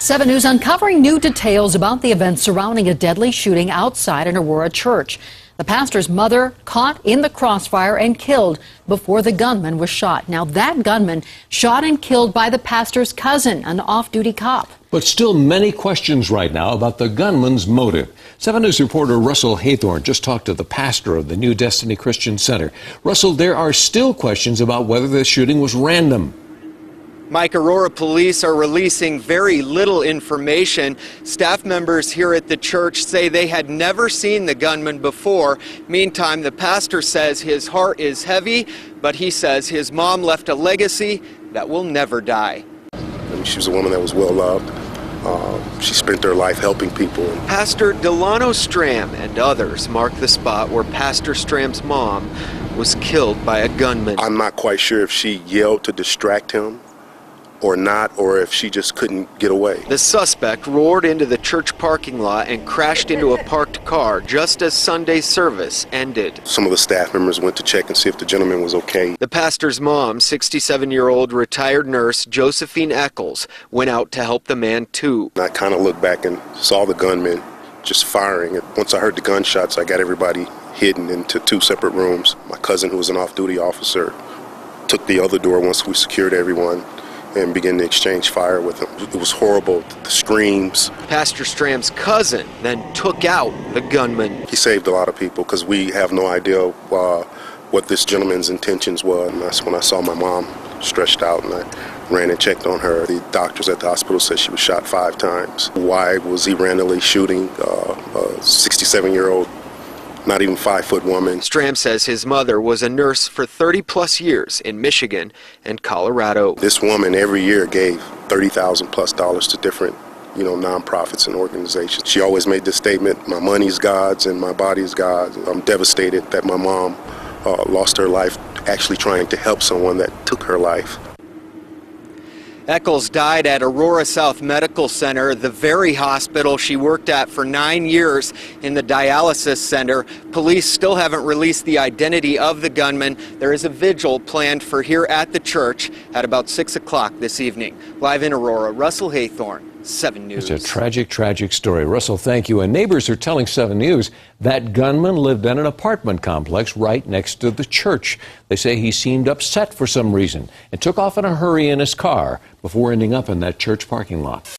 7 News uncovering new details about the events surrounding a deadly shooting outside an Aurora church. The pastor's mother caught in the crossfire and killed before the gunman was shot. Now that gunman shot and killed by the pastor's cousin, an off-duty cop. But still many questions right now about the gunman's motive. 7 News reporter Russell Haythorn just talked to the pastor of the New Destiny Christian Center. Russell, there are still questions about whether the shooting was random. Mike, Aurora police are releasing very little information. Staff members here at the church say they had never seen the gunman before. Meantime, the pastor says his heart is heavy, but he says his mom left a legacy that will never die. She was a woman that was well loved. She spent her life helping people. Pastor Delano Stram and others mark the spot where Pastor Stram's mom was killed by a gunman. I'm not quite sure if she yelled to distract him or not, or if she just couldn't get away. The suspect roared into the church parking lot and crashed into a parked car just as Sunday service ended. Some of the staff members went to check and see if the gentleman was okay. The pastor's mom, 67-year-old retired nurse Josephine Eccles, went out to help the man too. I kind of looked back and saw the gunman just firing. Once I heard the gunshots, I got everybody hidden into 2 separate rooms. My cousin, who was an off-duty officer, took the other door once we secured everyone and began to exchange fire with him. It was horrible, the screams. Pastor Stram's cousin then took out the gunman. He saved a lot of people because we have no idea what this gentleman's intentions were. And that's when I saw my mom stretched out and I ran and checked on her. The doctors at the hospital said she was shot 5 times. Why was he randomly shooting a 67-year-old, not even 5-foot woman? Stram says his mother was a nurse for 30-plus years in Michigan and Colorado. This woman every year gave $30,000+ to different, nonprofits and organizations. She always made this statement, my money's God's and my body's God's. I'm devastated that my mom lost her life actually trying to help someone that took her life. Eccles died at Aurora South Medical Center, the very hospital she worked at for 9 years in the dialysis center. Police still haven't released the identity of the gunman. There is a vigil planned for here at the church at about 6 o'clock this evening. Live in Aurora, Russell Haythorn, 7 News. It's a tragic, tragic story. Russell, thank you. And neighbors are telling 7 News that gunman lived in an apartment complex right next to the church. They say he seemed upset for some reason and took off in a hurry in his car before ending up in that church parking lot.